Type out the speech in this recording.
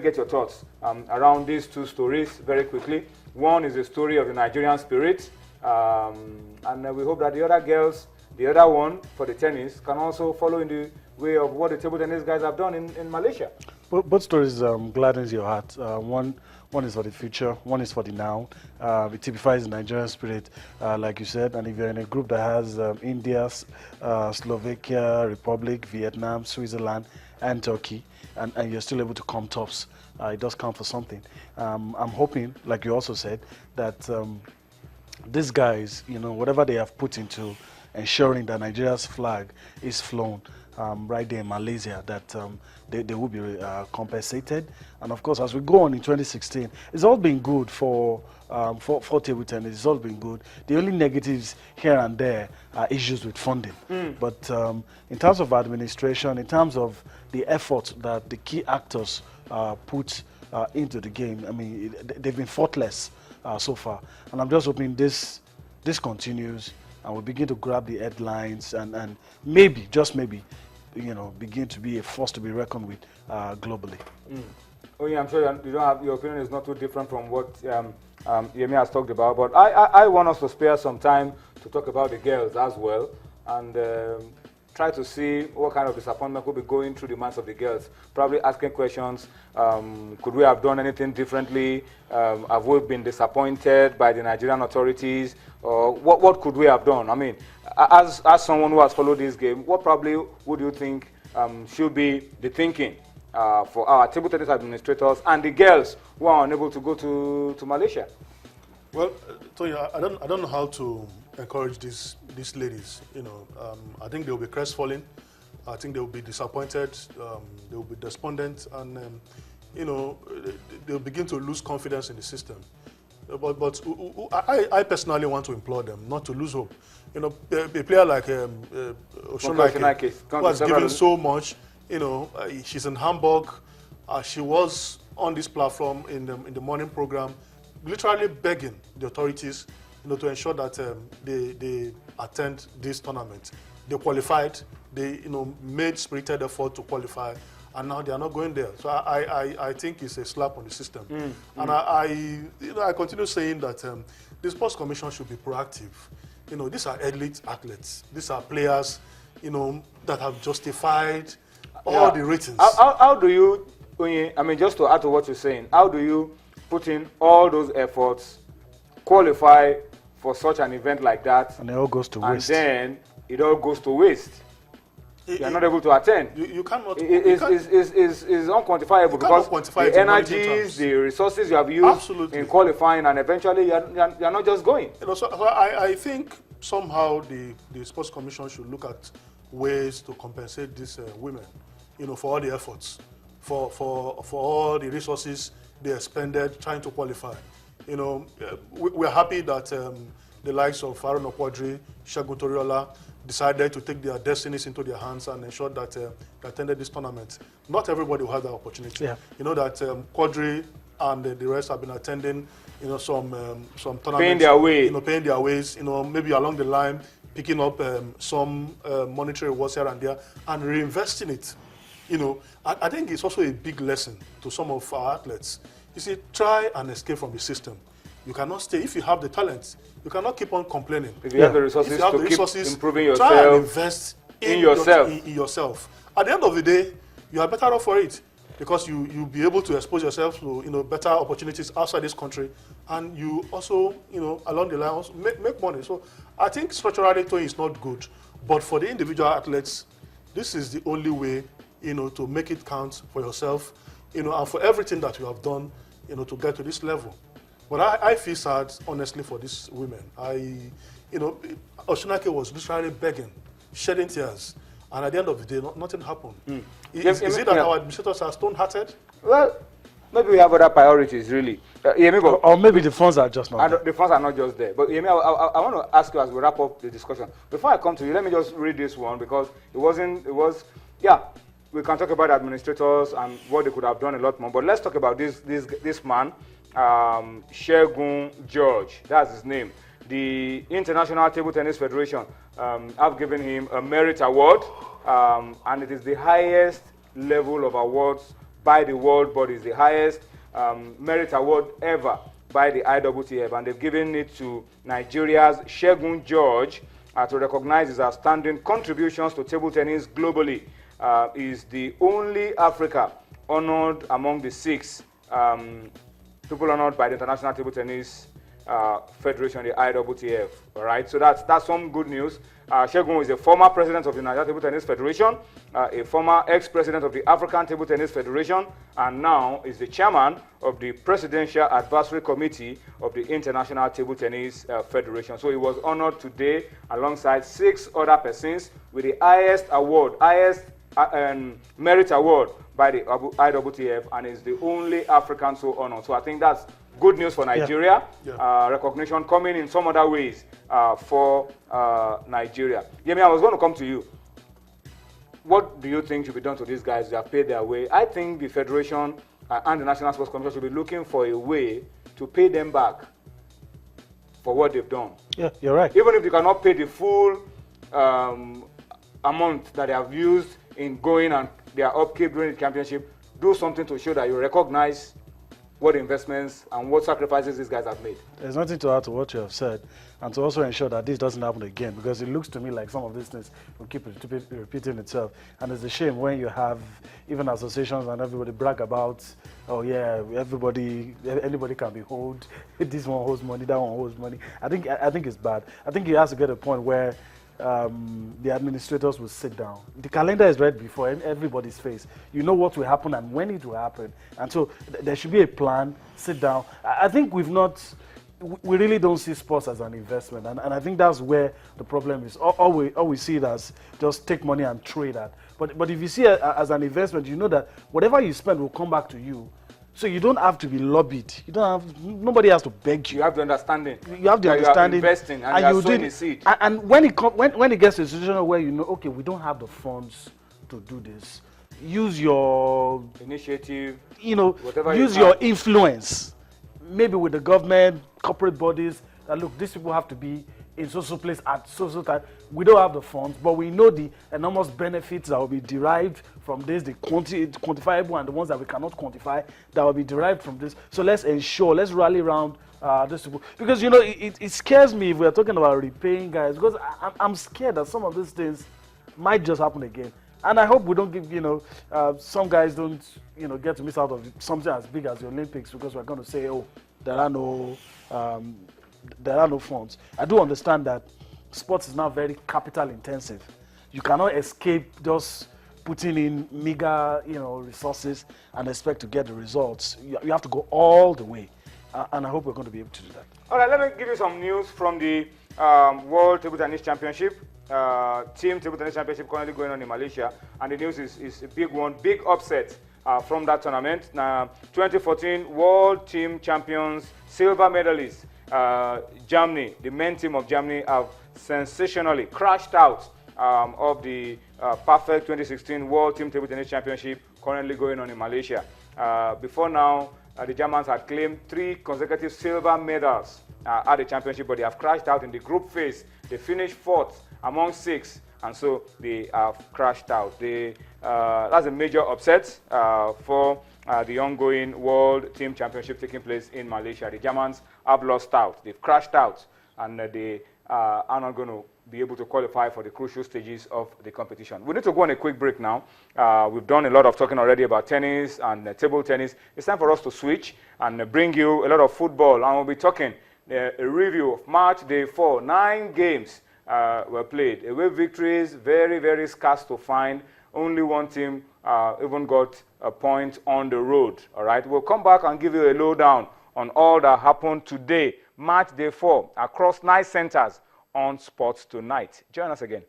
get your thoughts around these two stories very quickly. One is the story of the Nigerian spirit, and we hope that the other girls, the other one for the tennis, can also follow in the way of what the table tennis guys have done in Malaysia. Both stories gladdens your heart. One is for the future, one is for the now. It typifies the Nigerian spirit, like you said. And if you're in a group that has India, Slovakia, Republic, Vietnam, Switzerland, and Turkey, and you're still able to come tops, it does count for something. I'm hoping, like you also said, that these guys, whatever they have put into ensuring that Nigeria's flag is flown right there in Malaysia, that they will be compensated. And of course, as we go on in 2016, it's all been good for table tennis. It's all been good. The only negatives here and there are issues with funding. But in terms of administration, in terms of the effort that the key actors put into the game, I mean, they've been faultless so far. And I'm just hoping this continues, and we begin to grab the headlines and maybe, just maybe, begin to be a force to be reckoned with globally. Oh yeah, I'm sure you don't have, your opinion is not too different from what Yemi has talked about, but I want us to spare some time to talk about the girls as well, and try to see what kind of disappointment could be going through the minds of the girls. Probably asking questions, could we have done anything differently? Have we been disappointed by the Nigerian authorities? Or what could we have done? I mean, as someone who has followed this game, what probably would you think should be the thinking for our table tennis administrators and the girls who are unable to go to Malaysia? Well, Tony, I don't know how to encourage these ladies. I think they'll be crestfallen. I think they'll be disappointed. They'll be despondent, and they'll begin to lose confidence in the system. But I personally want to implore them not to lose hope. A player like Oshunake, who has given so much. She's in Hamburg. She was on this platform in the morning program, literally begging the authorities, to ensure that they attend this tournament. They qualified. They, made spirited effort to qualify, and now they are not going there. So I think it's a slap on the system. And I continue saying that the Sports Commission should be proactive. These are elite athletes. These are players, that have justified all the ratings. How do you, I mean, just to add to what you're saying, how do you put in all those efforts, qualify for such an event like that, and it all goes to waste, and then it all goes to waste? You are not able to attend. You cannot. It's unquantifiable because the energies, the resources you have used in qualifying, and eventually you are not just going. So I think somehow the Sports Commission should look at ways to compensate these women, for all the efforts, for all the resources they expended trying to qualify. We're happy that the likes of Aaron Okwadri, Segun Toriola decided to take their destinies into their hands and ensure that they attended this tournament. Not everybody will have that opportunity. Yeah. That Quadri and the rest have been attending, some tournaments. Paying their way. Paying their ways, maybe along the line, picking up some monetary rewards here and there and reinvesting it. I think it's also a big lesson to some of our athletes. You see, try and escape from the system. You cannot stay. If you have the talent, you cannot keep on complaining. If you have the resources to keep improving yourself, try and invest in yourself. In yourself. At the end of the day, you are better off for it because you'll be able to expose yourself to better opportunities outside this country, and you also along the line also make money. So I think structurally it's not good, but for the individual athletes, this is the only way to make it count for yourself, and for everything that you have done, to get to this level. But I feel sad, honestly, for these women. Oshunake was literally begging, shedding tears, and at the end of the day, nothing happened. Is it that our administrators are stone-hearted? Well, maybe we have other priorities, really. Or maybe the funds are just not there. The funds are not just there. But Yemi, I want to ask you as we wrap up the discussion. Before I come to you, let me just read this one because we can talk about administrators and what they could have done a lot more. But let's talk about this man, Segun George. That's his name. The International Table Tennis Federation have given him a merit award, and it is the highest level of awards by the world bodies, the highest merit award ever by the IWTF, and they've given it to Nigeria's Segun George to recognize his outstanding contributions to table tennis globally. Is the only Africa honored among the 6 people honored by the International Table Tennis Federation, the IWTF. All right, so that's some good news. Segun is a former president of the Nigeria Table Tennis Federation, a former ex-president of the African Table Tennis Federation, and now is the chairman of the Presidential Advisory Committee of the International Table Tennis Federation. So he was honored today alongside 6 other persons with the highest award, merit award by the IWTF, and is the only African so honored. So I think that's good news for Nigeria. Recognition coming in some other ways for Nigeria. Yemi, I was going to come to you. What do you think should be done to these guys who have paid their way? I think the Federation and the National Sports Commission should be looking for a way to pay them back for what they've done. Yeah, you're right. Even if they cannot pay the full amount that they have used in going and their upkeep during the championship, do something to show that you recognize what investments and what sacrifices these guys have made. There's nothing to add to what you have said, and to also ensure that this doesn't happen again, because it looks to me like some of these things will keep repeating itself. And it's a shame when you have even associations and everybody brag about, oh yeah, anybody can be hold. This one holds money, that one holds money. I think it's bad. I think it has to get a point where the administrators will sit down. The calendar is read before everybody's face. You know what will happen and when it will happen. And so there should be a plan, sit down. I think we really don't see sports as an investment. And I think that's where the problem is. All we see it as just take money and trade that. But if you see it as an investment, you know that whatever you spend will come back to you. So you don't have to be lobbied. Nobody has to beg you. You have the understanding. You have the understanding. You are investing and you are sowing a seed. And when it gets to a situation where you know, okay, we don't have the funds to do this, use your initiative, use your influence, maybe with the government, corporate bodies, that look, these people have to be in so place at so time. We don't have the funds, but we know the enormous benefits that will be derived from this, the quantifiable and the ones that we cannot quantify that will be derived from this. So let's rally around this people. Because, it scares me if we're talking about repaying guys, because I'm scared that some of these things might just happen again. And I hope we don't give, some guys don't, get to miss out of something as big as the Olympics, because we're going to say, oh, there are no funds. I do understand that sports is now very capital intensive. You cannot escape just putting in meager, resources and expect to get the results. You have to go all the way, and I hope we're going to be able to do that. All right, let me give you some news from the World Table Tennis Championship. Team Table Tennis Championship currently going on in Malaysia, and the news is a big one, big upset from that tournament. Now, 2014 World Team Champions, silver medalists, Germany, the men team of Germany have sensationally crashed out of the perfect 2016 World Team Table Tennis Championship currently going on in Malaysia. Before now, the Germans had claimed 3 consecutive silver medals at the championship, but they have crashed out in the group phase. They finished 4th among 6, and so they have crashed out. That's a major upset for the ongoing World Team Championship taking place in Malaysia. The Germans have lost out. They've crashed out, and they are not going to be able to qualify for the crucial stages of the competition. We need to go on a quick break now. We've done a lot of talking already about tennis and table tennis. It's time for us to switch and bring you a lot of football, and we'll be talking a review of match day 4. 9 games were played. Away victories, very, very scarce to find. Only one team even got a point on the road. All right, we'll come back and give you a lowdown on all that happened today. Match day 4 across 9 centers on Sports Tonight. Join us again.